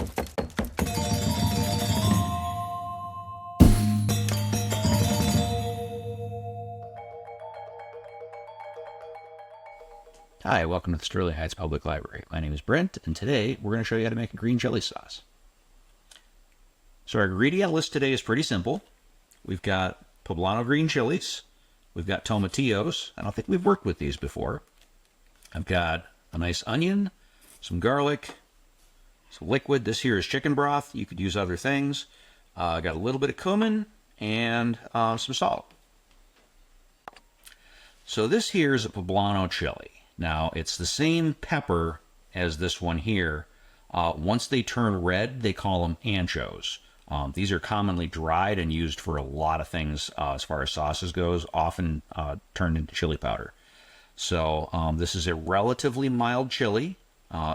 Hi, welcome to the Sterling Heights Public Library. My name is Brent, and today we're going to show you how to make a green chili sauce. So our ingredient list today is pretty simple. We've got poblano green chilies. We've got tomatillos. I don't think we've worked with these before. I've got a nice onion, some garlic, some liquid. This here is chicken broth. You could use other things. I got a little bit of cumin and some salt. So this here is a poblano chili. Now, it's the same pepper as this one here. Once they turn red, they call them anchos. These are commonly dried and used for a lot of things as far as sauces goes, often turned into chili powder. So this is a relatively mild chili.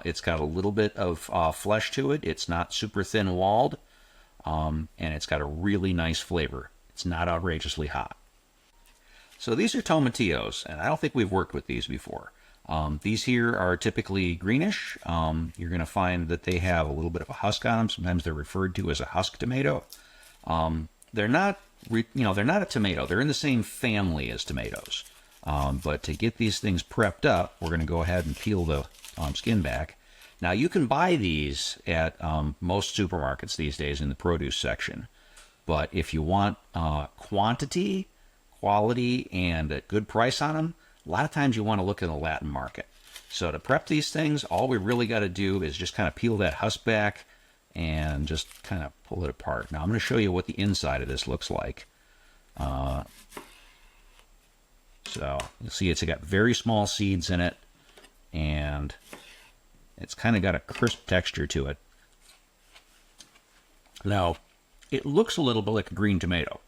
It's got a little bit of flesh to it. It's not super thin-walled, and it's got a really nice flavor. It's not outrageously hot. So these are tomatillos, and I don't think we've worked with these before. These here are typically greenish. You're going to find that they have a little bit of a husk on them. Sometimes they're referred to as a husk tomato. They're not, they're not a tomato. They're in the same family as tomatoes. But to get these things prepped up, we're going to go ahead and peel the skin back. Now you can buy these at most supermarkets these days in the produce section. But if you want quantity, quality, and a good price on them, a lot of times you want to look in the Latin market. So to prep these things, all we really got to do is just kind of peel that husk back and just kind of pull it apart. Now I'm going to show you what the inside of this looks like. So you'll see it's got very small seeds in it, and it's kind of got a crisp texture to it. Now, it looks a little bit like a green tomato.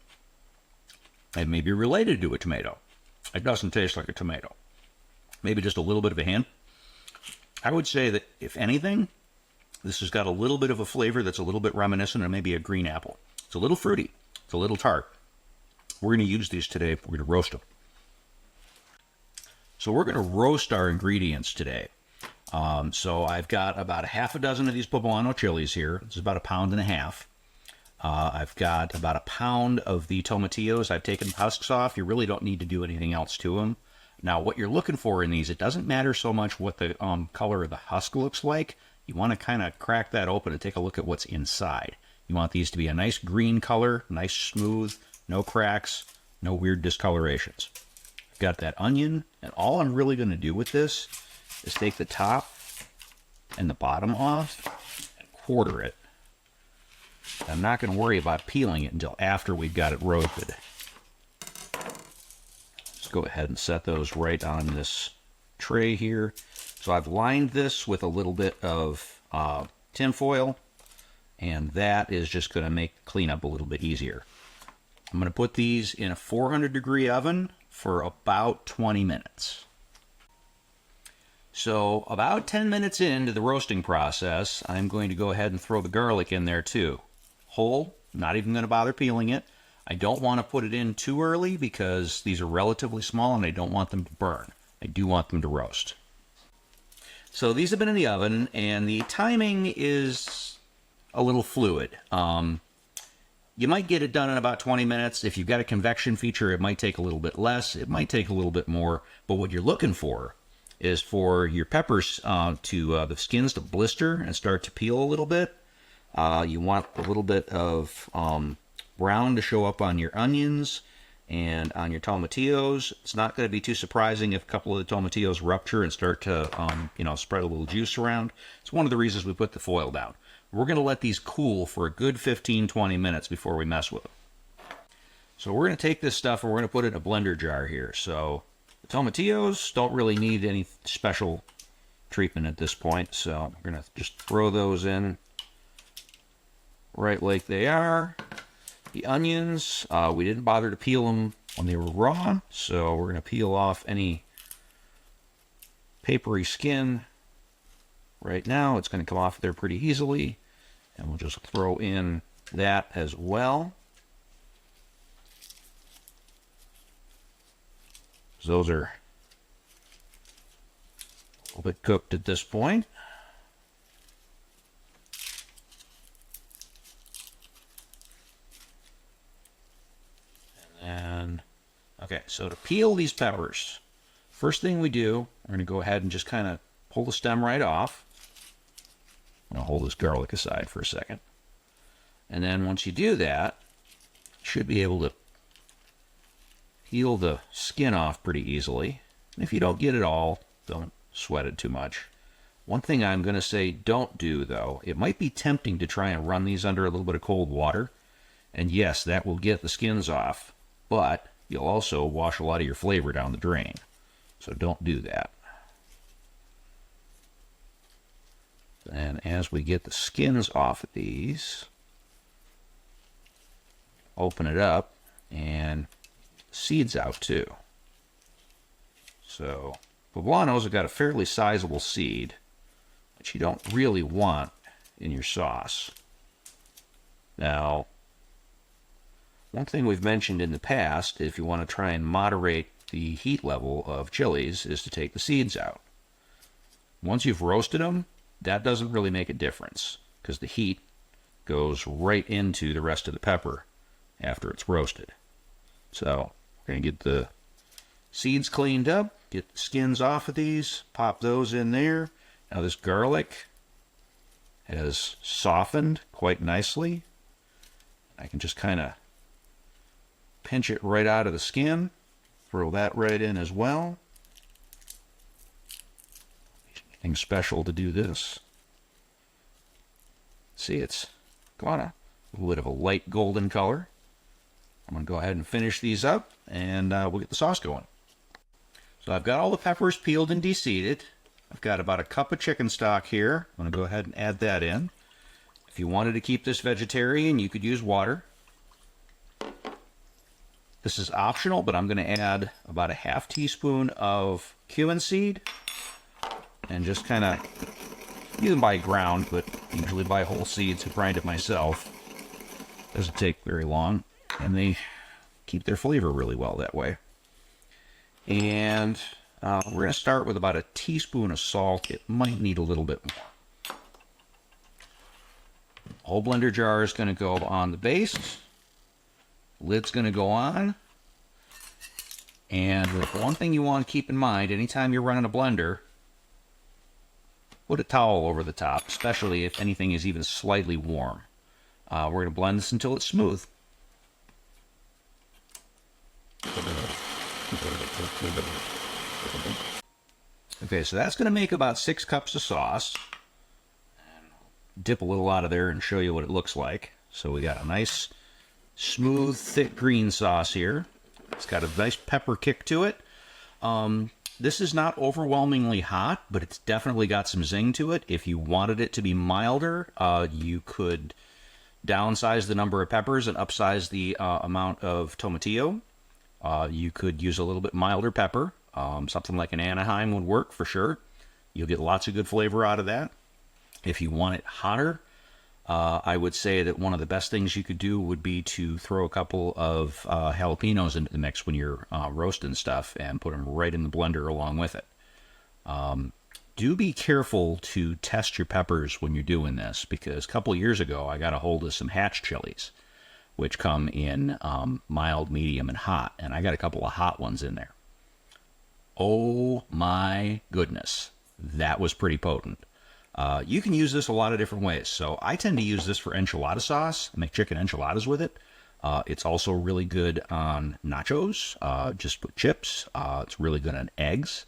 It may be related to a tomato. It doesn't taste like a tomato. Maybe just a little bit of a hint. I would say that, if anything, this has got a little bit of a flavor that's a little bit reminiscent of maybe a green apple. It's a little fruity. It's a little tart. We're going to use these today. We're going to roast them. So we're going to roast our ingredients today. So I've got about a half a dozen of these poblano chilies here. It's about 1.5 pounds. I've got about 1 pound of the tomatillos. I've taken the husks off. You really don't need to do anything else to them. Now, what you're looking for in these, it doesn't matter so much what the color of the husk looks like. You want to kind of crack that open and take a look at what's inside. You want these to be a nice green color, nice smooth, no cracks, no weird discolorations. I've got that onion, and all I'm really going to do with this is take the top and the bottom off and quarter it. I'm not going to worry about peeling it until after we've got it roasted. Let's go ahead and set those right on this tray here. So I've lined this with a little bit of tin foil, and that is just going to make cleanup a little bit easier. I'm going to put these in a 400-degree oven for about 20 minutes. So about 10 minutes into the roasting process, I'm going to go ahead and throw the garlic in there too. Whole, not even going to bother peeling it. I don't want to put it in too early because these are relatively small and I don't want them to burn. I do want them to roast. So these have been in the oven, and the timing is a little fluid. You might get it done in about 20 minutes. If you've got a convection feature, it might take a little bit less. It might take a little bit more. But what you're looking for is for your peppers the skins to blister and start to peel a little bit. You want a little bit of brown to show up on your onions and on your tomatillos. It's not going to be too surprising if a couple of the tomatillos rupture and start to, spread a little juice around. It's one of the reasons we put the foil down. We're going to let these cool for a good 15-20 minutes before we mess with them. So we're going to take this stuff and we're going to put it in a blender jar here. So the tomatillos don't really need any special treatment at this point. So we're going to just throw those in right like they are. The onions, we didn't bother to peel them when they were raw, so we're going to peel off any papery skin right now. It's going to come off there pretty easily, and we'll just throw in that as well. Those are a little bit cooked at this point. Okay, so to peel these peppers, first thing we do, we're going to go ahead and just kind of pull the stem right off. I'm going to hold this garlic aside for a second. And then once you do that, you should be able to peel the skin off pretty easily. And if you don't get it all, don't sweat it too much. One thing I'm going to say don't do, though, it might be tempting to try and run these under a little bit of cold water. And yes, that will get the skins off, but you'll also wash a lot of your flavor down the drain. So don't do that. And as we get the skins off of these, open it up and seeds out too. So poblanos have got a fairly sizable seed, which you don't really want in your sauce. Now, one thing we've mentioned in the past, if you want to try and moderate the heat level of chilies, is to take the seeds out. Once you've roasted them, that doesn't really make a difference because the heat goes right into the rest of the pepper after it's roasted. So we're going to get the seeds cleaned up, get the skins off of these, pop those in there. Now this garlic has softened quite nicely. I can just kind of pinch it right out of the skin, throw that right in as well. Anything special to do this. See, it's got a little bit of a light golden color. I'm going to go ahead and finish these up, and we'll get the sauce going. So I've got all the peppers peeled and deseeded. I've got about a cup of chicken stock here. I'm going to go ahead and add that in. If you wanted to keep this vegetarian, you could use water. This is optional, but I'm going to add about a half teaspoon of cumin seed. And just kind of, you can buy ground, but usually buy whole seeds to grind it myself. Doesn't take very long, and they keep their flavor really well that way. And we're going to start with about a teaspoon of salt. It might need a little bit more. Whole blender jar is going to go on the base. Lid's going to go on. And one thing you want to keep in mind, anytime you're running a blender, put a towel over the top, especially if anything is even slightly warm. We're going to blend this until it's smooth. Okay, so that's going to make about 6 cups of sauce. Dip a little out of there and show you what it looks like. So we got a nice, smooth, thick green sauce here. It's got a nice pepper kick to it. This is not overwhelmingly hot, but it's definitely got some zing to it. If you wanted it to be milder, you could downsize the number of peppers and upsize the amount of tomatillo. You could use a little bit milder pepper. Something like an Anaheim would work for sure. You'll get lots of good flavor out of that. If you want it hotter, I would say that one of the best things you could do would be to throw a couple of jalapenos into the mix when you're roasting stuff and put them right in the blender along with it. Do be careful to test your peppers when you're doing this, because a couple years ago I got a hold of some hatch chilies, which come in mild, medium, and hot, and I got a couple of hot ones in there. Oh my goodness, that was pretty potent. You can use this a lot of different ways. So I tend to use this for enchilada sauce. I make chicken enchiladas with it. It's also really good on nachos, just with chips. It's really good on eggs.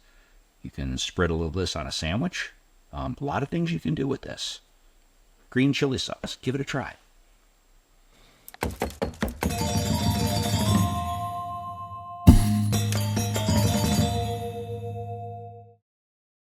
You can spread a little of this on a sandwich. A lot of things you can do with this. Green chili sauce. Give it a try.